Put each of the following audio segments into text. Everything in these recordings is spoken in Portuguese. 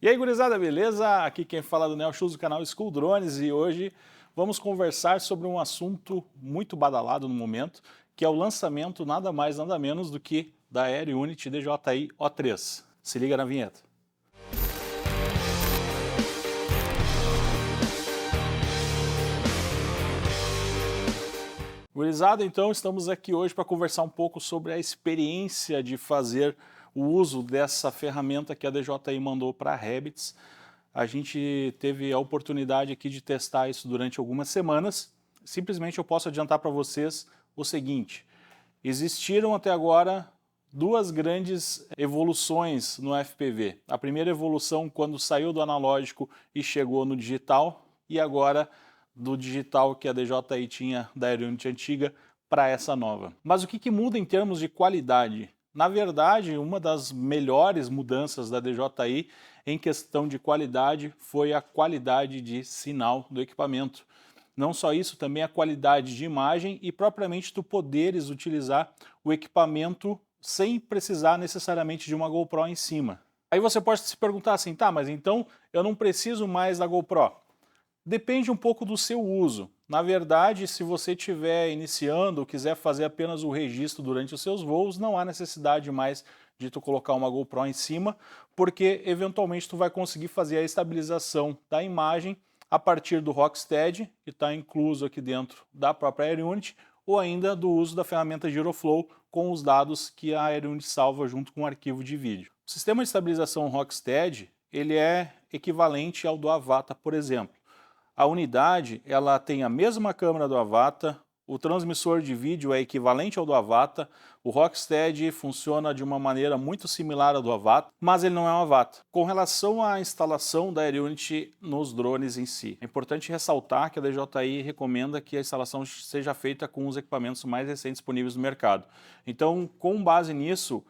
E aí, gurizada, beleza? Aqui quem fala é o Daniel Schultz do canal School Drones e hoje vamos conversar sobre um assunto muito badalado no momento, que é o lançamento nada mais nada menos do que da AirUnit DJI O3. Se liga na vinheta. Gurizada, então estamos aqui hoje para conversar um pouco sobre a experiência de fazer o uso dessa ferramenta que a DJI mandou para a Habits. A gente teve a oportunidade aqui de testar isso durante algumas semanas. Simplesmente eu posso adiantar para vocês o seguinte: existiram até agora duas grandes evoluções no FPV. A primeira evolução quando saiu do analógico e chegou no digital, e agora do digital que a DJI tinha da AirUnit antiga para essa nova. Mas o que muda em termos de qualidade? Na verdade, uma das melhores mudanças da DJI em questão de qualidade foi a qualidade de sinal do equipamento. Não só isso, também a qualidade de imagem e propriamente tu poderes utilizar o equipamento sem precisar necessariamente de uma GoPro em cima. Aí você pode se perguntar assim, tá, mas então eu não preciso mais da GoPro. Depende um pouco do seu uso. Na verdade, se você estiver iniciando ou quiser fazer apenas o registro durante os seus voos, não há necessidade mais de tu colocar uma GoPro em cima, porque eventualmente tu vai conseguir fazer a estabilização da imagem a partir do Rocksteady, que está incluso aqui dentro da própria AirUnit, ou ainda do uso da ferramenta Giroflow com os dados que a AirUnit salva junto com o arquivo de vídeo. O sistema de estabilização Rocksteady, ele é equivalente ao do Avata, por exemplo. A unidade, ela tem a mesma câmera do Avata, o transmissor de vídeo é equivalente ao do Avata, o Rocksteady funciona de uma maneira muito similar ao do Avata, mas ele não é um Avata. Com relação à instalação da AirUnit nos drones em si, é importante ressaltar que a DJI recomenda que a instalação seja feita com os equipamentos mais recentes disponíveis no mercado. Então, com base nisso,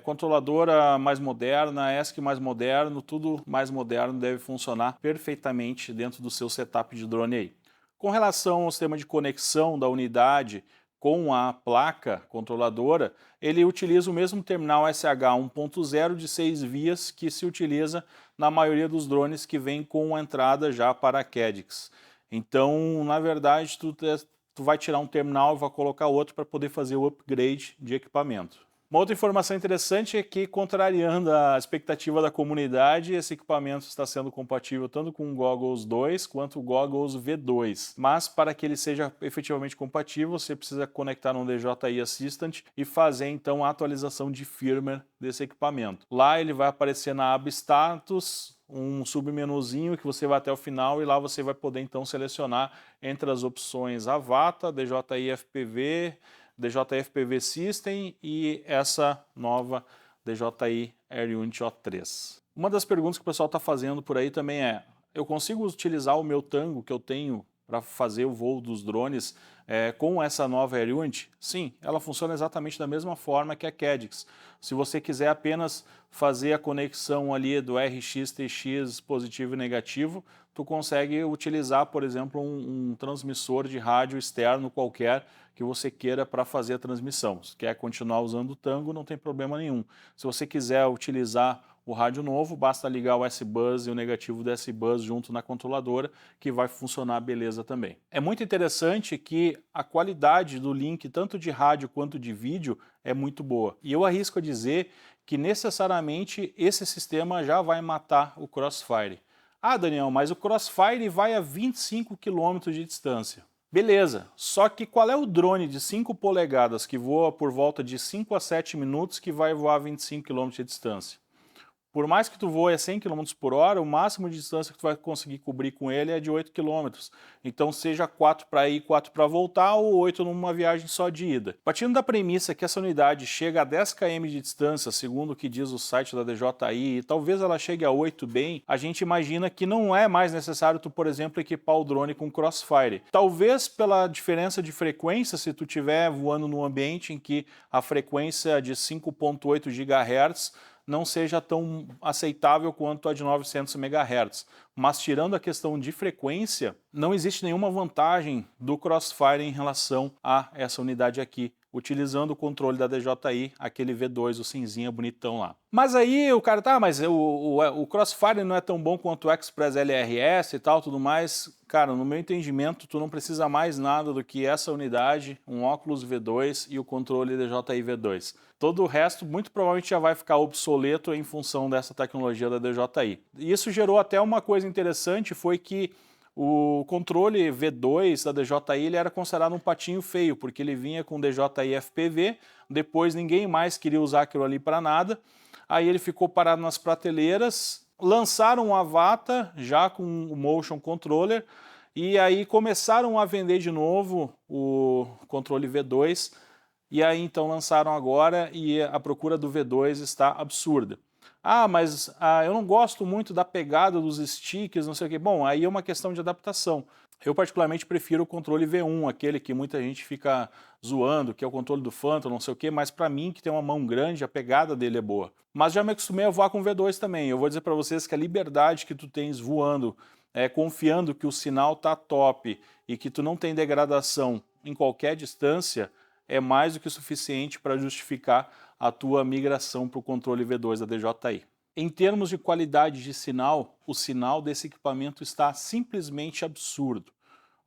controladora mais moderna, ESC mais moderno, tudo mais moderno deve funcionar perfeitamente dentro do seu setup de drone aí. Com relação ao sistema de conexão da unidade com a placa controladora, ele utiliza o mesmo terminal SH 1.0 de 6 vias que se utiliza na maioria dos drones que vem com a entrada já para a Cadix. Então, na verdade, tu vai tirar um terminal e vai colocar outro para poder fazer o upgrade de equipamento. Uma outra informação interessante é que, contrariando a expectativa da comunidade, esse equipamento está sendo compatível tanto com o Goggles 2 quanto o Goggles V2. Mas para que ele seja efetivamente compatível, você precisa conectar no DJI Assistant e fazer então a atualização de firmware desse equipamento. Lá ele vai aparecer na aba Status, um submenuzinho que você vai até o final e lá você vai poder então selecionar entre as opções Avata, DJI FPV, DJI FPV System e essa nova DJI AirUnit O3. Uma das perguntas que o pessoal está fazendo por aí também é: eu consigo utilizar o meu Tango que eu tenho para fazer o voo dos drones com essa nova AirUnit? Sim, ela funciona exatamente da mesma forma que a Cadix. Se você quiser apenas fazer a conexão ali do RX-TX positivo e negativo, tu consegue utilizar, por exemplo, um transmissor de rádio externo qualquer que você queira para fazer a transmissão. Se quer continuar usando o Tango, não tem problema nenhum. Se você quiser utilizar o rádio novo, basta ligar o S-Bus e o negativo do S-Bus junto na controladora, que vai funcionar beleza também. É muito interessante que a qualidade do link, tanto de rádio quanto de vídeo, é muito boa. E eu arrisco a dizer que necessariamente esse sistema já vai matar o Crossfire. Ah, Daniel, mas o Crossfire vai a 25 km de distância. Beleza, só que qual é o drone de 5 polegadas que voa por volta de 5 a 7 minutos que vai voar a 25 km de distância? Por mais que tu voe a 100 km por hora, o máximo de distância que tu vai conseguir cobrir com ele é de 8 km. Então seja 4 para ir, 4 para voltar ou 8 numa viagem só de ida. Partindo da premissa que essa unidade chega a 10 km de distância, segundo o que diz o site da DJI, e talvez ela chegue a 8 bem, a gente imagina que não é mais necessário tu, por exemplo, equipar o drone com Crossfire. Talvez pela diferença de frequência, se tu estiver voando num ambiente em que a frequência é de 5.8 GHz, não seja tão aceitável quanto a de 900 MHz. Mas tirando a questão de frequência, não existe nenhuma vantagem do Crossfire em relação a essa unidade aqui, utilizando o controle da DJI, aquele V2, o cinzinha bonitão lá. Mas aí o cara, tá, mas o Crossfire não é tão bom quanto o Express LRS e tal, tudo mais. Cara, no meu entendimento, tu não precisa mais nada do que essa unidade, um óculos V2 e o controle DJI V2. Todo o resto, muito provavelmente, já vai ficar obsoleto em função dessa tecnologia da DJI. E isso gerou até uma coisa interessante, foi que o controle V2 da DJI ele era considerado um patinho feio, porque ele vinha com DJI FPV, depois ninguém mais queria usar aquilo ali para nada, aí ele ficou parado nas prateleiras, lançaram o Avata já com o Motion Controller, e aí começaram a vender de novo o controle V2, e aí então lançaram agora e a procura do V2 está absurda. Ah, mas eu não gosto muito da pegada dos sticks, não sei o que. Bom, aí é uma questão de adaptação. Eu particularmente prefiro o controle V1, aquele que muita gente fica zoando, que é o controle do Phantom, não sei o que, mas para mim, que tem uma mão grande, a pegada dele é boa. Mas já me acostumei a voar com o V2 também. Eu vou dizer para vocês que a liberdade que tu tens voando, confiando que o sinal tá top e que tu não tem degradação em qualquer distância, é mais do que suficiente para justificar a tua migração para o controle V2 da DJI. Em termos de qualidade de sinal, o sinal desse equipamento está simplesmente absurdo.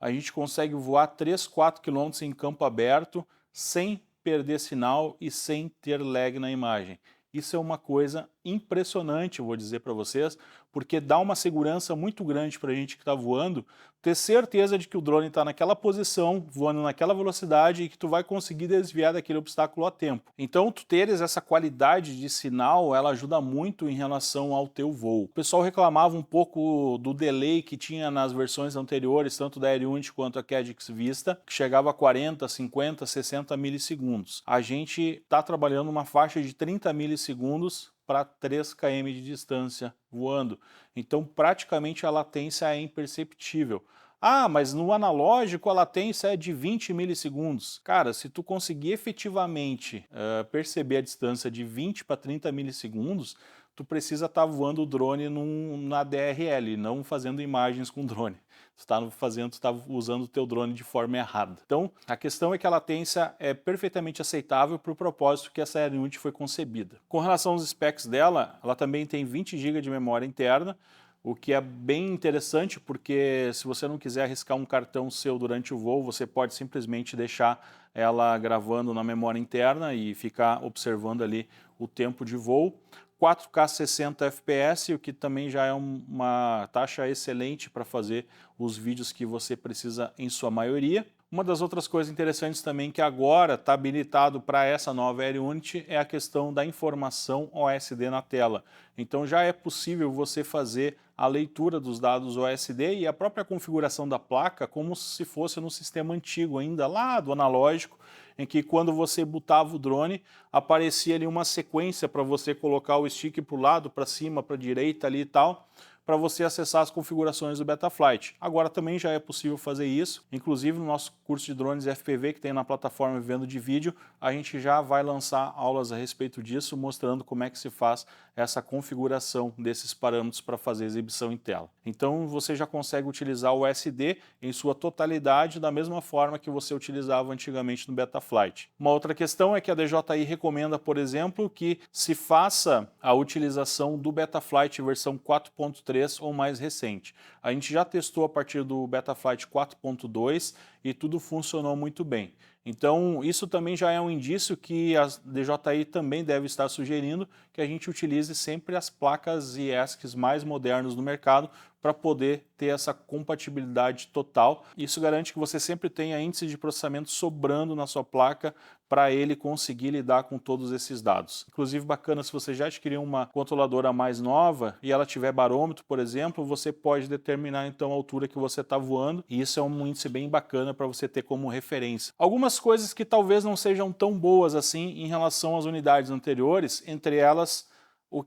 A gente consegue voar 3, 4 km em campo aberto sem perder sinal e sem ter lag na imagem. Isso é uma coisa impressionante, vou dizer para vocês, porque dá uma segurança muito grande para a gente que está voando, ter certeza de que o drone está naquela posição, voando naquela velocidade e que tu vai conseguir desviar daquele obstáculo a tempo. Então, tu teres essa qualidade de sinal, ela ajuda muito em relação ao teu voo. O pessoal reclamava um pouco do delay que tinha nas versões anteriores, tanto da AirUnity quanto a Caddx Vista, que chegava a 40, 50, 60 milissegundos. A gente está trabalhando uma faixa de 30 milissegundos para 3 km de distância voando. Então, praticamente a latência é imperceptível. Ah, mas no analógico a latência é de 20 milissegundos. Cara, se tu conseguir efetivamente perceber a distância de 20 para 30 milissegundos, tu precisa estar voando o drone na DRL, não fazendo imagens com drone. Tu está usando o teu drone de forma errada. Então, a questão é que a latência é perfeitamente aceitável para o propósito que essa AirUnity foi concebida. Com relação aos specs dela, ela também tem 20 GB de memória interna, o que é bem interessante porque se você não quiser arriscar um cartão seu durante o voo, você pode simplesmente deixar ela gravando na memória interna e ficar observando ali o tempo de voo. 4K 60 FPS, o que também já é uma taxa excelente para fazer os vídeos que você precisa em sua maioria. Uma das outras coisas interessantes também que agora está habilitado para essa nova AirUnity é a questão da informação OSD na tela. Então já é possível você fazer a leitura dos dados OSD e a própria configuração da placa como se fosse no sistema antigo ainda, lá do analógico, em que quando você botava o drone, aparecia ali uma sequência para você colocar o stick para o lado, para cima, para a direita ali e tal, para você acessar as configurações do Betaflight. Agora também já é possível fazer isso, inclusive no nosso curso de drones FPV que tem na plataforma Vivendo de Vídeo, a gente já vai lançar aulas a respeito disso, mostrando como é que se faz essa configuração desses parâmetros para fazer exibição em tela. Então você já consegue utilizar o SD em sua totalidade da mesma forma que você utilizava antigamente no Betaflight. Uma outra questão é que a DJI recomenda, por exemplo, que se faça a utilização do Betaflight versão 4.3 ou mais recente. A gente já testou a partir do Betaflight 4.2 e tudo funcionou muito bem. Então, isso também já é um indício que a DJI também deve estar sugerindo que a gente utilize sempre as placas e ESCs mais modernos no mercado para poder ter essa compatibilidade total. Isso garante que você sempre tenha índice de processamento sobrando na sua placa para ele conseguir lidar com todos esses dados. Inclusive, bacana, se você já adquiriu uma controladora mais nova e ela tiver barômetro, por exemplo, você pode determinar então a altura que você está voando e isso é um índice bem bacana para você ter como referência. Algumas coisas que talvez não sejam tão boas assim em relação às unidades anteriores, entre elas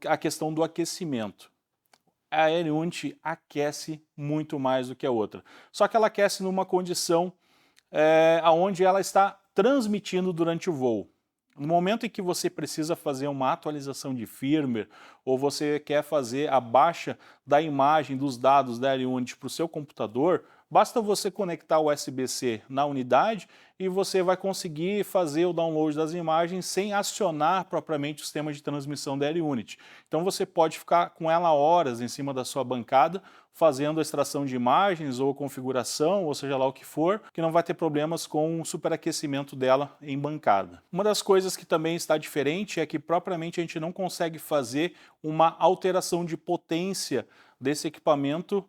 a questão do aquecimento. A AirUnity aquece muito mais do que a outra. Só que ela aquece numa condição onde ela está transmitindo durante o voo. No momento em que você precisa fazer uma atualização de firmware ou você quer fazer a baixa da imagem dos dados da AirUnity para o seu computador, Basta você conectar o USB-C na unidade e você vai conseguir fazer o download das imagens sem acionar propriamente o sistema de transmissão da L-Unity. Então você pode ficar com ela horas em cima da sua bancada, fazendo a extração de imagens ou configuração, ou seja lá o que for, que não vai ter problemas com o superaquecimento dela em bancada. Uma das coisas que também está diferente é que propriamente a gente não consegue fazer uma alteração de potência desse equipamento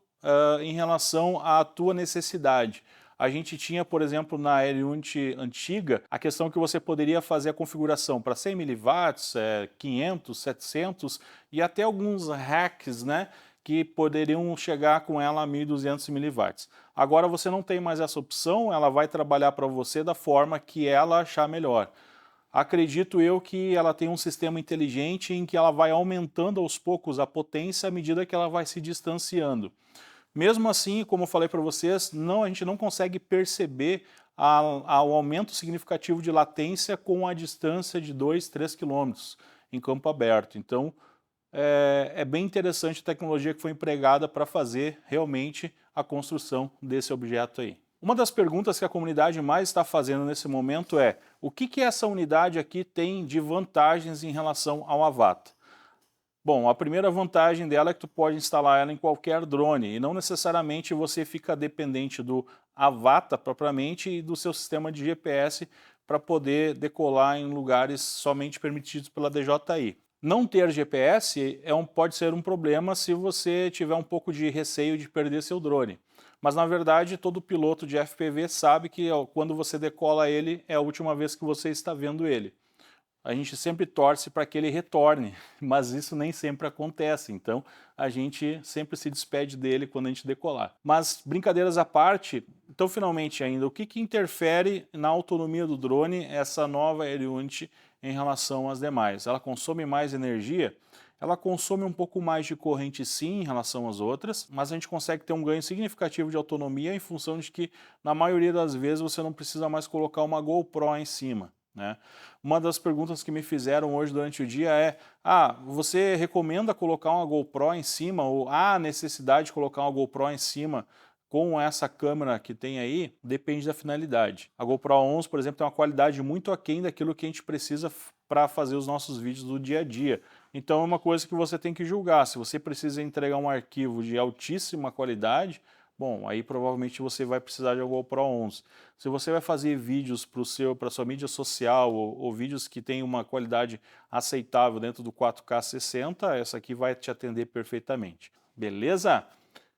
em relação à tua necessidade. A gente tinha, por exemplo, na L-Unity antiga, a questão que você poderia fazer a configuração para 100 mW, 500, 700 e até alguns hacks, né, que poderiam chegar com ela a 1.200 mW. Agora você não tem mais essa opção, ela vai trabalhar para você da forma que ela achar melhor. Acredito eu que ela tem um sistema inteligente em que ela vai aumentando aos poucos a potência à medida que ela vai se distanciando. Mesmo assim, como eu falei para vocês, a gente não consegue perceber o aumento significativo de latência com a distância de 2, 3 km em campo aberto. Então, é bem interessante a tecnologia que foi empregada para fazer realmente a construção desse objeto aí. Uma das perguntas que a comunidade mais está fazendo nesse momento é: o que essa unidade aqui tem de vantagens em relação ao Avata? Bom, a primeira vantagem dela é que tu pode instalar ela em qualquer drone e não necessariamente você fica dependente do Avata propriamente e do seu sistema de GPS para poder decolar em lugares somente permitidos pela DJI. Não ter GPS pode ser um problema se você tiver um pouco de receio de perder seu drone. Mas na verdade todo piloto de FPV sabe que quando você decola ele é a última vez que você está vendo ele. A gente sempre torce para que ele retorne, mas isso nem sempre acontece, então a gente sempre se despede dele quando a gente decolar. Mas brincadeiras à parte, então finalmente ainda, o que interfere na autonomia do drone essa nova L-Unity em relação às demais? Ela consome mais energia? Ela consome um pouco mais de corrente sim em relação às outras, mas a gente consegue ter um ganho significativo de autonomia em função de que na maioria das vezes você não precisa mais colocar uma GoPro em cima, né? Uma das perguntas que me fizeram hoje durante o dia é: você recomenda colocar uma GoPro em cima, ou há necessidade de colocar uma GoPro em cima com essa câmera que tem aí? Depende da finalidade. A GoPro 11, por exemplo, tem uma qualidade muito aquém daquilo que a gente precisa para fazer os nossos vídeos do dia a dia. Então é uma coisa que você tem que julgar. Se você precisa entregar um arquivo de altíssima qualidade, bom, aí provavelmente você vai precisar de uma GoPro 11. Se você vai fazer vídeos para sua mídia social ou vídeos que têm uma qualidade aceitável dentro do 4K 60, essa aqui vai te atender perfeitamente. Beleza?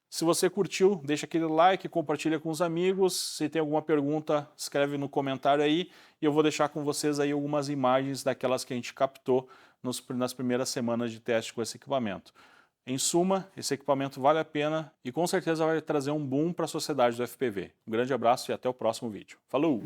Se você curtiu, deixa aquele like, compartilha com os amigos. Se tem alguma pergunta, escreve no comentário aí e eu vou deixar com vocês aí algumas imagens daquelas que a gente captou nas primeiras semanas de teste com esse equipamento. Em suma, esse equipamento vale a pena e com certeza vai trazer um boom para a sociedade do FPV. Um grande abraço e até o próximo vídeo. Falou!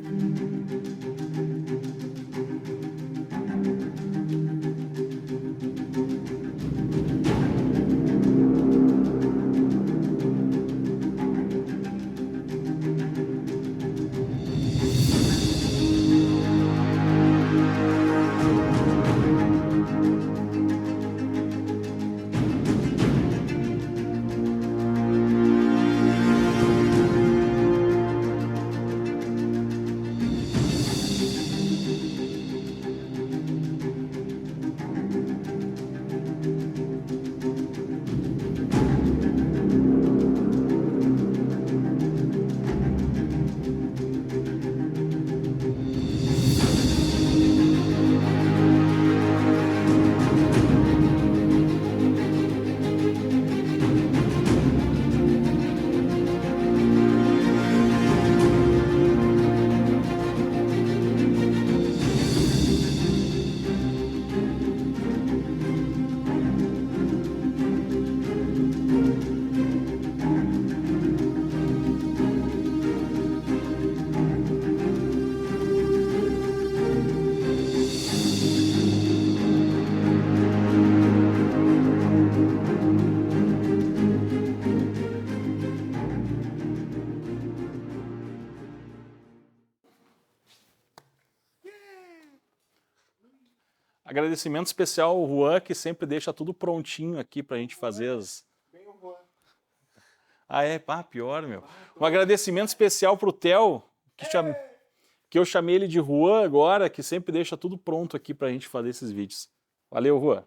Agradecimento especial ao Juan, que sempre deixa tudo prontinho aqui para a gente fazer Ah, é? Ah, pior, meu. Um agradecimento especial pro Theo, que eu chamei ele de Juan agora, que sempre deixa tudo pronto aqui pra gente fazer esses vídeos. Valeu, Juan.